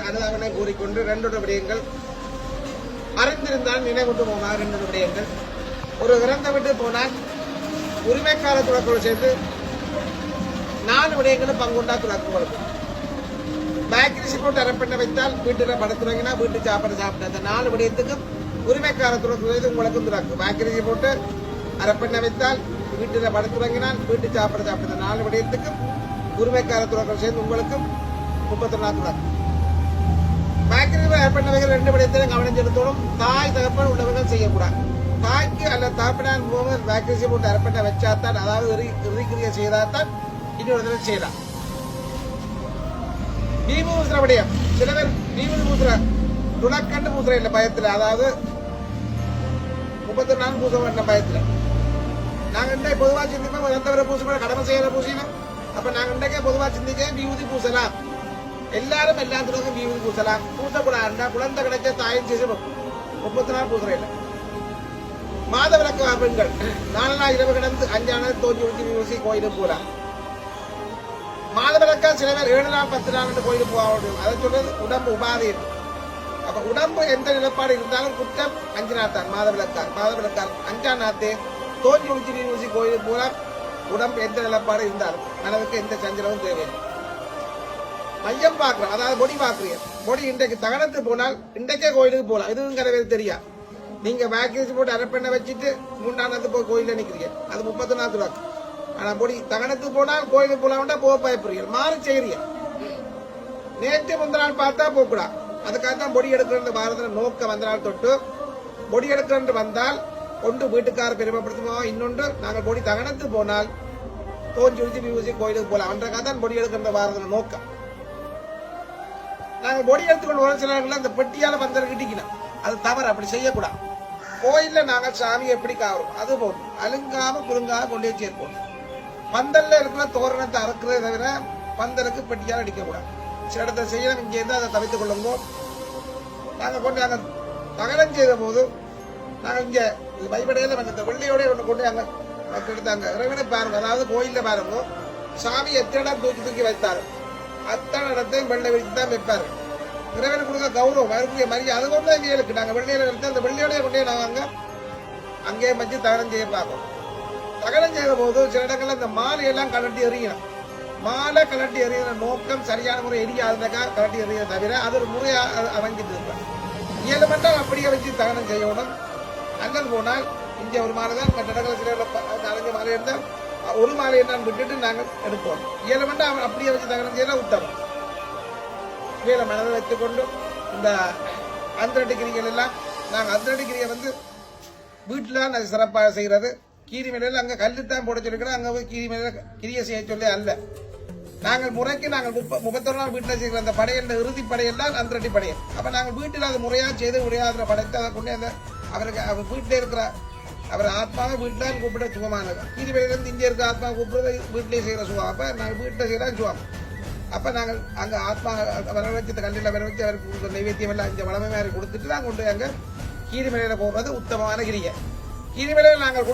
அனுதாபனை கூறிக்கொண்டு இரண்டொரு விடயங்கள் அறிந்திருந்தால் நினைவுண்டு போனார். இரண்டொரு விடயங்கள், ஒரு இறந்த விட்டு போனால் உரிமைக்கால துறக்கோடு சேர்ந்து 4 விடயங்களும் பங்குண்டா துறக்குவதற்கு பேக்கரி போட்டு அரப்பண்ண வைத்தால் வீட்டில் படுத்துறீங்கன்னா வீட்டு சாப்பாடு சாப்பிட்டு அந்த 4 விடயத்துக்கும் உரிமைக்கார துறக்குவது உங்களுக்கும் துறக்கு. பேக்கரி போட்டு அரப்பண்ண வைத்தால் வீட்டில் படுத்துறங்கினால் வீட்டு சாப்பாடு சாப்பிட்டு 4 விடயத்துக்கும் உரிமைக்கார துறக்கம் சேர்ந்து உங்களுக்கும் 31 துறக்கு. பேக்கரி அரப்பண்ண வைக்கிற 2 விடயத்திலும் கவனம் செலுத்தணும். தாய் தகப்பன் உள்ளவர்கள் செய்யக்கூடாது. தாய்க்கு அல்ல தகப்பனான் போக பேக்கரி போட்டு அரப்பண்ண வச்சாத்தான், அதாவது இறுதிக்கிரியை செய்தால்தான் இன்னொரு செய்யலாம். வீவு பூசுற விடயம், சில பேர் வீவு பூசுற துணக்கண்டு பூசுற இல்ல பயத்துல, அதாவது 34 பூச வேண்ட பயத்துல. நாங்க இன்றைக்கு பொதுவா சிந்திப்போம் இறந்தவரை பூச கடமை செய்யற பூசினோம். அப்ப நாங்க இன்றைக்கே பொதுவா சிந்திக்க விபூதி பூசலாம், எல்லாரும் எல்லாத்துக்கும் விபூதி பூசலாம். பூசக்கூடாது குழந்தை கிடைச்ச தாயின் செய்து 34 பூசுற இல்ல. மாத விளக்கு பெண்கள் 4 நாள் இரவு கிடந்து 5 நாள் தோஞ்சி ஊற்றி பூசி கோயிலுக்கு போலாம். மாதவிலக்கா சில பேர் 7 நாள் 10 நாள் கோயிலுக்கு போக, அதை சொல்றது உடம்பு உபாதை. அப்ப உடம்பு எந்த நிலப்பாடு இருந்தாலும் குற்றம் 5 நாள் தான். மாதவிலக்கார் 5ஆம் நாத்தே தோஞ்சி ஊற்றி ஊசி கோயிலுக்கு போலாம். உடம்பு எந்த நிலப்பாடு இருந்தாலும் மனதுக்கு எந்த சஞ்சலமும் தேவையில்லை. மையம் பாக்குறோம், அதாவது பொடி பாக்குறீங்க. பொடி இன்றைக்கு தகனத்து போனால் இன்றைக்கே கோயிலுக்கு போகலாம். இதுவும் சில பேர் தெரியா. நீங்க வேக்கேஜ் போட்டு அரப்பெண்ணை வச்சுட்டு 3ஆம் நாத்து போய் கோயில நிக்கிறீங்க, அது 34 ரூபாய்க்கு. ஆனா பொடி தகனத்துக்கு போனால் கோயிலுக்கு போலாம்டா போக பயப்படுறீங்க, மாறி செய்யறீங்க. நேற்று முந்த நாள் பார்த்தா போகக்கூடாது. அதுக்காகத்தான் பொடி எடுக்கிற பாரத நோக்க வந்த நாள் தொட்டு பொடி எடுக்கிற வந்தால் ஒன்று வீட்டுக்கார பெருமைப்படுத்துவோம், இன்னொன்று நாங்கள் பொடி தகனத்து போனால் தோஞ்சி உழிச்சு வியூசி கோயிலுக்கு போலாம். அன்றக்காக பொடி எடுக்கிற பாரத நோக்கம். நாங்கள் பொடி எடுத்துக்கொண்டு ஒரு சில அந்த பெட்டியால பந்தர கிட்டிக்கணும், அது தவறு. அப்படி செய்யக்கூடாது. கோயில்ல நாங்கள் சாமி எப்படி காவறோம் அது போதும், அலுங்காம குலுங்காம கொண்டே சேர்ப்போம். பந்தல்ல இருக்கிற தோரணத்தை அறுக்கிறத தவிர பந்தலுக்கு பெட்டியால் அடிக்கக்கூடாது. சில இடத்தை செய்யணும், இங்கே இருந்து அதை தவித்துக் கொள்ளுங்க. நாங்க கொண்டு அங்க தகனம் செய்த போது நாங்கள் இங்க பைபடையில இந்த வெள்ளையோட ஒன்று கொண்டு அங்க எடுத்தாங்க. இறைவனை பாருங்க, அதாவது கோயில்ல பாருங்க, சாமி எத்தனை இடம் தூக்கி தூக்கி வைத்தாரு அத்தனை இடத்தையும் வெள்ளை விரித்து தான் வைப்பாரு. இறைவனுக்கு கொடுக்க கௌரவம் அதுக்குரிய மரியாதை அது கொண்டு இருக்கு. நாங்க வெள்ளையில எடுத்து அந்த வெள்ளையோட கொண்டே நாங்க அங்கேயே வச்சு தகனம் செய்ய பார்ப்போம். தகனம் செய்த போது சில இடங்கள்ல இந்த மாலையெல்லாம் கலட்டி எறியணும். மாலை கலட்டி எறிகிற நோக்கம் சரியான முறை எரியாதக்கா கலட்டி எறிய தவிர அது ஒரு முறையா அமைஞ்சிட்டு இருப்பேன். இயலுமென்றால் அப்படியே வச்சு தகனம் செய்யணும். அங்கே போனால் இங்கே ஒரு மாலை தான், மற்ற இடங்கள் சில 4-5 மாலை இருந்தால் ஒரு மாலையை நான் விட்டுட்டு நாங்கள் எடுப்போம். இயலுமென்றால் அப்படியே வச்சு தகனம் செய்யலாம் உத்தமம். வேலை மனதை வைத்துக்கொண்டு இந்த அந்தரடி கிரிகள் எல்லாம் நாங்கள் அந்தரடி கிரியை வீட்டில் நாங்கள் சிறப்பாக செய்கிறது. கீரி மேலையில் அங்கே கல்லுத்தான் போட சொல்லிக்கிறோம். அங்கே போய் கீரி மேல கிரியை செய்ய சொல்லி அல்ல. நாங்கள் முறைக்கு நாங்கள் 31 நாள் வீட்டில் செய்கிற அந்த படையல் இறுதி படையெல்லாம் அந்தரடி படையல். அப்போ நாங்கள் வீட்டில் அது முறையாக செய்து முறையாக படைத்து அதை கொண்டு அந்த அவருக்கு அவர் வீட்டில் இருக்கிற அவர் ஆத்மாவை வீட்டில் கூப்பிட சுகமானது. கீரி மேலிருந்து இங்கே இருக்கிற ஆத்மாவை கூப்பிடுறது வீட்டிலேயே செய்கிற சுகம். அப்போ நாங்கள் வீட்டில் செய்கிற சுகம். அப்ப நாங்கள் அங்க ஆத்மா வர வச்சு கல்லில் வர வச்சு அவருக்கு நைவேத்தியம் எல்லாம் இங்க வளமை மாதிரி கொடுத்துட்டு தான் கொண்டு அங்க கீரிமலையில போவது உத்தமமான கிரியை. கீரிமலையில நாங்கள்